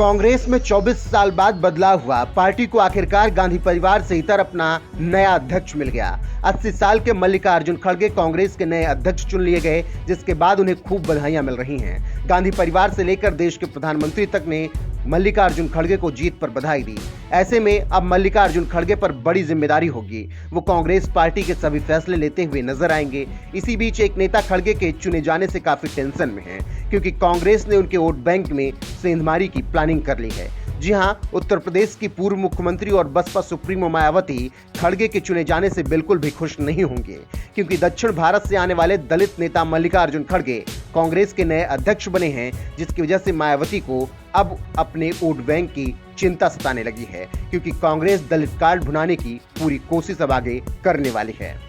कांग्रेस में 24 साल बाद बदलाव हुआ। पार्टी को आखिरकार गांधी परिवार से इतर अपना नया अध्यक्ष मिल गया। 80 साल के मल्लिकार्जुन खड़गे कांग्रेस के नए अध्यक्ष चुन लिए गए, जिसके बाद उन्हें खूब बधाइयां मिल रही हैं। गांधी परिवार से लेकर देश के प्रधानमंत्री तक ने मल्लिकार्जुन खड़गे को जीत पर बधाई दी। ऐसे में अब मल्लिकार्जुन खड़गे पर बड़ी जिम्मेदारी होगी। वो कांग्रेस पार्टी के सभी फैसले लेते हुए नजर आएंगे। इसी बीच एक नेता खड़गे के चुने जाने से काफी टेंशन में है, क्योंकि कांग्रेस ने उनके वोट बैंक में सेंधमारी की प्लानिंग कर ली है। जी हां, उत्तर प्रदेश की पूर्व मुख्यमंत्री और बसपा सुप्रीमो मायावती खड़गे के चुने जाने से बिल्कुल भी खुश नहीं होंगे, क्योंकि दक्षिण भारत से आने वाले दलित नेता मल्लिकार्जुन खड़गे कांग्रेस के नए अध्यक्ष बने हैं, जिसकी वजह से मायावती को अब अपने वोट बैंक की चिंता सताने लगी है, क्योंकि कांग्रेस दलित कार्ड भुनाने की पूरी कोशिश अब आगे करने वाली है।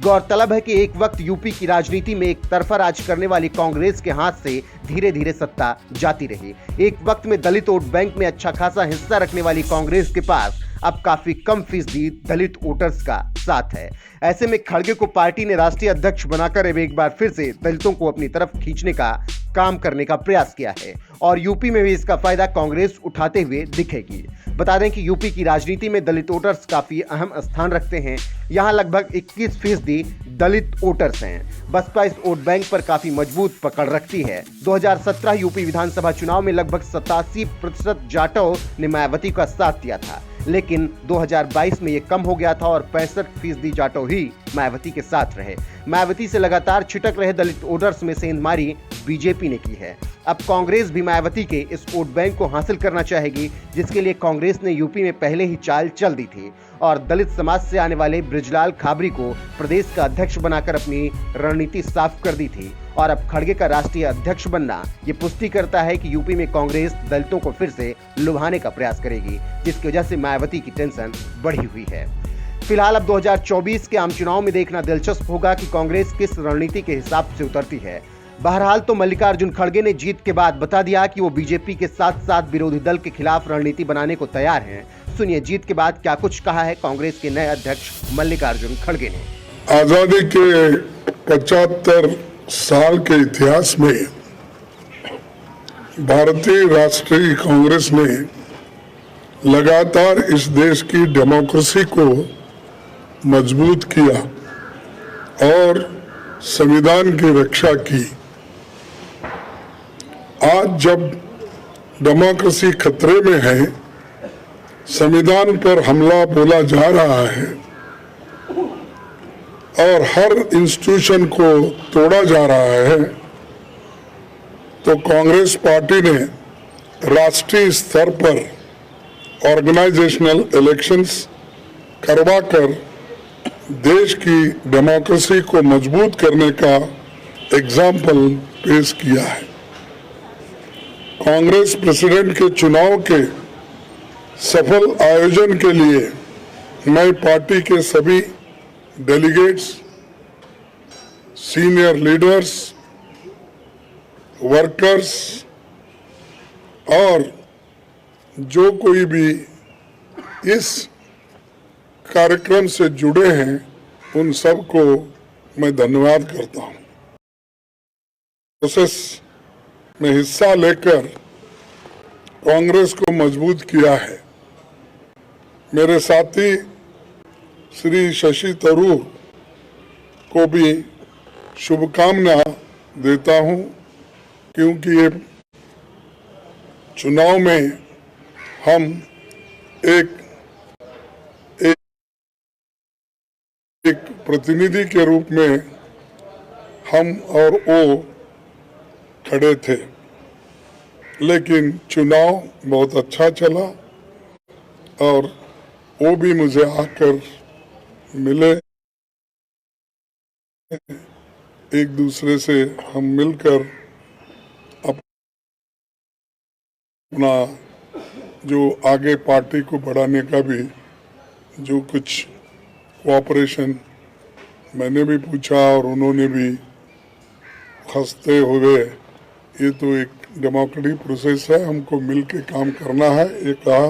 गौरतलब है कि एक वक्त यूपी की राजनीति में एक तरफा राज करने वाली कांग्रेस के हाथ से धीरे धीरे सत्ता जाती रही। एक वक्त में दलित वोट बैंक में अच्छा खासा हिस्सा रखने वाली कांग्रेस के पास अब काफी कम फीसदी दलित वोटर्स का साथ है। ऐसे में खड़गे को पार्टी ने राष्ट्रीय अध्यक्ष बनाकर अब एक बार फिर से दलितों को अपनी तरफ खींचने का काम करने का प्रयास किया है, और यूपी में भी इसका फायदा कांग्रेस उठाते हुए दिखेगी। बता दें कि यूपी की राजनीति में दलित वोटर्स काफी अहम स्थान रखते हैं। यहां लगभग 21% दलित वोटर्स हैं। बसपा इस वोट बैंक पर काफी मजबूत पकड़ रखती है। 2017 यूपी विधानसभा चुनाव में लगभग 87% जाटव ने मायावती का साथ दिया था, लेकिन 2022 में ये कम हो गया था और 65% जाटव ही मायावती के साथ रहे। मायावती से लगातार छिटक रहे दलित वोटर्स में सेंधमारी बीजेपी ने की है। अब कांग्रेस भी मायावती के इस वोट बैंक को हासिल करना चाहेगी, जिसके लिए कांग्रेस ने यूपी में पहले ही चाल चल दी थी और दलित समाज से आने वाले बृजलाल खाबरी को प्रदेश का अध्यक्ष बनाकर अपनी रणनीति साफ कर दी थी। और अब खड़गे का राष्ट्रीय अध्यक्ष बनना ये पुष्टि करता है कि यूपी में कांग्रेस दलितों को फिर से लुभाने का प्रयास करेगी, जिसकी वजह से मायावती की टेंशन बढ़ी हुई है। फिलहाल अब 2024 के आम चुनाव में देखना दिलचस्प होगा कि कांग्रेस किस रणनीति के हिसाब से उतरती है। बहरहाल तो मल्लिकार्जुन खड़गे ने जीत के बाद बता दिया कि वो बीजेपी के साथ साथ विरोधी दल के खिलाफ रणनीति बनाने को तैयार हैं। सुनिए जीत के बाद क्या कुछ कहा है कांग्रेस के नए अध्यक्ष मल्लिकार्जुन खड़गे ने। आजादी के 75 साल के इतिहास में भारतीय राष्ट्रीय कांग्रेस ने लगातार इस देश की डेमोक्रेसी को मजबूत किया और संविधान की रक्षा की। आज जब डेमोक्रेसी खतरे में है, संविधान पर हमला बोला जा रहा है और हर इंस्टीट्यूशन को तोड़ा जा रहा है, तो कांग्रेस पार्टी ने राष्ट्रीय स्तर पर ऑर्गेनाइजेशनल इलेक्शंस करवाकर देश की डेमोक्रेसी को मजबूत करने का एग्जाम्पल पेश किया है। कांग्रेस प्रेसिडेंट के चुनाव के सफल आयोजन के लिए मैं पार्टी के सभी डेलीगेट्स, सीनियर लीडर्स, वर्कर्स और जो कोई भी इस कार्यक्रम से जुड़े हैं, उन सबको मैं धन्यवाद करता हूं। प्रोसेस में हिस्सा लेकर कांग्रेस को मजबूत किया है। मेरे साथी श्री शशि थरूर को भी शुभकामना देता हूं, क्योंकि ये चुनाव में हम एक प्रतिनिधि के रूप में हम और वो खड़े थे, लेकिन चुनाव बहुत अच्छा चला और वो भी मुझे आकर मिले। एक दूसरे से हम मिलकर अपना जो आगे पार्टी को बढ़ाने का भी जो कुछ कोऑपरेशन मैंने भी पूछा और उन्होंने भी हंसते हुए, ये तो एक डेमोक्रेटिक प्रोसेस है, हमको मिल के काम करना है, ये कहा।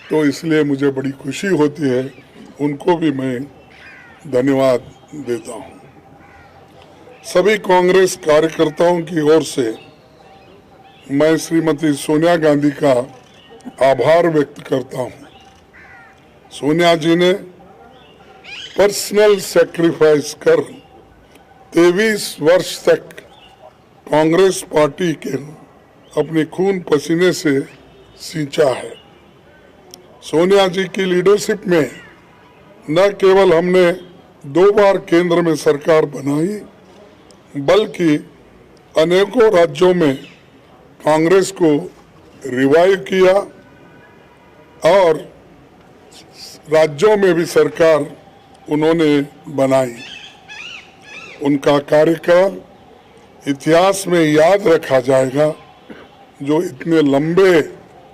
तो इसलिए मुझे बड़ी खुशी होती है, उनको भी मैं धन्यवाद देता हूं। सभी कांग्रेस कार्यकर्ताओं की ओर से मैं श्रीमती सोनिया गांधी का आभार व्यक्त करता हूं। सोनिया जी ने पर्सनल सैक्रिफाइस कर 23 वर्ष तक कांग्रेस पार्टी के अपने खून पसीने से सींचा है। सोनिया जी की लीडरशिप में न केवल हमने 2 बार केंद्र में सरकार बनाई, बल्कि अनेकों राज्यों में कांग्रेस को रिवाइव किया और राज्यों में भी सरकार उन्होंने बनाई। उनका कार्यकाल इतिहास में याद रखा जाएगा, जो इतने लंबे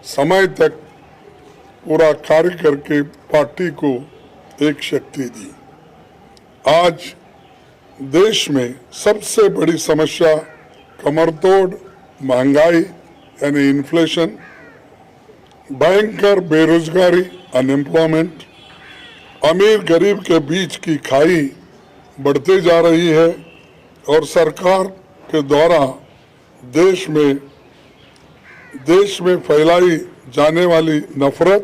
समय तक पूरा कार्य करके पार्टी को एक शक्ति दी। आज देश में सबसे बड़ी समस्या कमरतोड़ महंगाई यानी इन्फ्लेशन, भयंकर बेरोजगारी अनएम्प्लॉयमेंट, अमीर गरीब के बीच की खाई बढ़ते जा रही है और सरकार के द्वारा देश में फैलाई जाने वाली नफरत।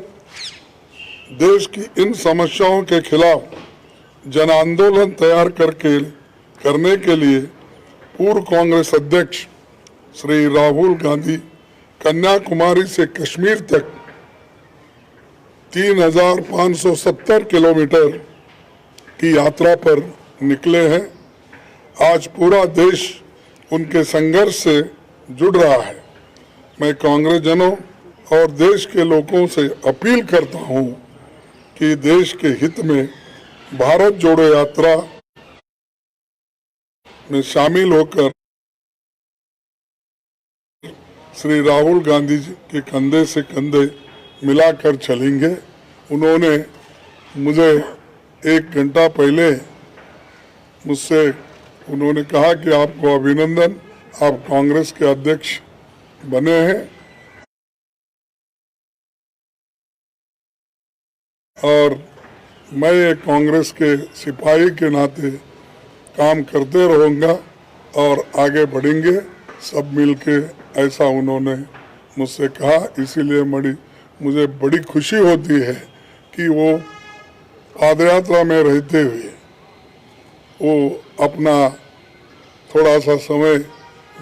देश की इन समस्याओं के खिलाफ जन आंदोलन तैयार करने के लिए पूर्व कांग्रेस अध्यक्ष श्री राहुल गांधी कन्याकुमारी से कश्मीर तक 3570 किलोमीटर की यात्रा पर निकले हैं। आज पूरा देश उनके संघर्ष से जुड़ रहा है। मैं कांग्रेस जनों और देश के लोगों से अपील करता हूं कि देश के हित में भारत जोड़ो यात्रा में शामिल होकर श्री राहुल गांधी जी के कंधे से कंधे मिलाकर चलेंगे। उन्होंने मुझे 1 घंटा पहले मुझसे उन्होंने कहा कि आपको अभिनंदन, आप कांग्रेस के अध्यक्ष बने हैं और मैं एक कांग्रेस के सिपाही के नाते काम करते रहूँगा और आगे बढ़ेंगे सब मिलके, ऐसा उन्होंने मुझसे कहा। इसीलिए मुझे बड़ी खुशी होती है कि वो पादयात्रा में रहते हुए वो अपना थोड़ा सा समय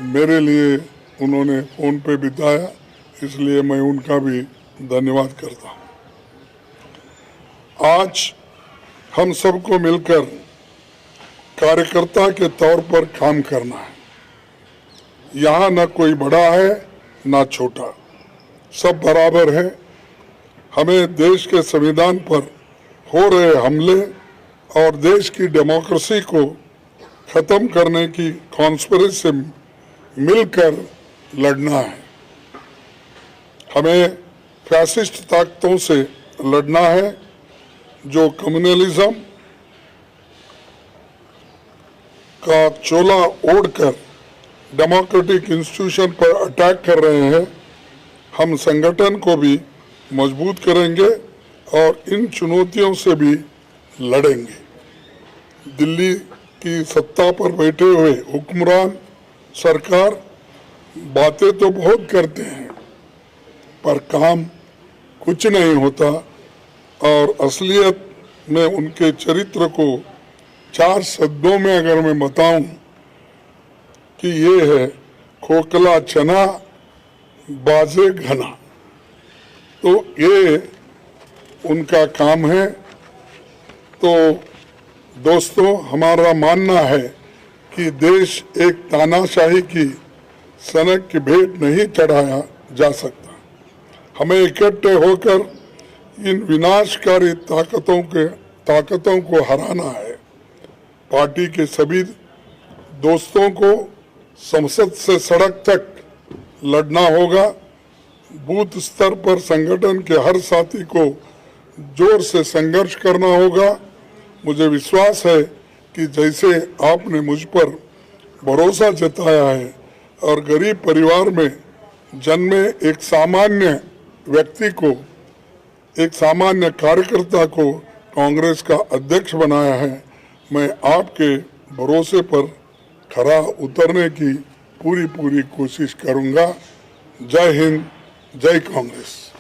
मेरे लिए उन्होंने फ़ोन पे बिताया, इसलिए मैं उनका भी धन्यवाद करता हूँ। आज हम सबको मिलकर कार्यकर्ता के तौर पर काम करना है। यहाँ न कोई बड़ा है न छोटा, सब बराबर है। हमें देश के संविधान पर हो रहे हमले और देश की डेमोक्रेसी को खत्म करने की कॉन्स्पिरेसी से मिलकर लड़ना है। हमें फैसिस्ट ताकतों से लड़ना है जो कम्युनलिज्म का चोला ओढ़कर डेमोक्रेटिक इंस्टीट्यूशन पर अटैक कर रहे हैं। हम संगठन को भी मजबूत करेंगे और इन चुनौतियों से भी लड़ेंगे। दिल्ली की सत्ता पर बैठे हुए हुक्मरान सरकार बातें तो बहुत करते हैं पर काम कुछ नहीं होता और असलियत में उनके चरित्र को 4 शब्दों में अगर मैं बताऊं कि ये है खोखला चना बाजे घना, तो ये उनका काम है। तो दोस्तों, हमारा मानना है कि देश एक तानाशाही की सनक की भेंट नहीं चढ़ाया जा सकता। हमें इकट्ठे होकर इन विनाशकारी ताकतों को हराना है। पार्टी के सभी दोस्तों को संसद से सड़क तक लड़ना होगा। बूथ स्तर पर संगठन के हर साथी को जोर से संघर्ष करना होगा। मुझे विश्वास है कि जैसे आपने मुझ पर भरोसा जताया है और गरीब परिवार में जन्मे एक सामान्य व्यक्ति को, एक सामान्य कार्यकर्ता को कांग्रेस का अध्यक्ष बनाया है, मैं आपके भरोसे पर खरा उतरने की पूरी कोशिश करूंगा। जय हिंद, जय कांग्रेस।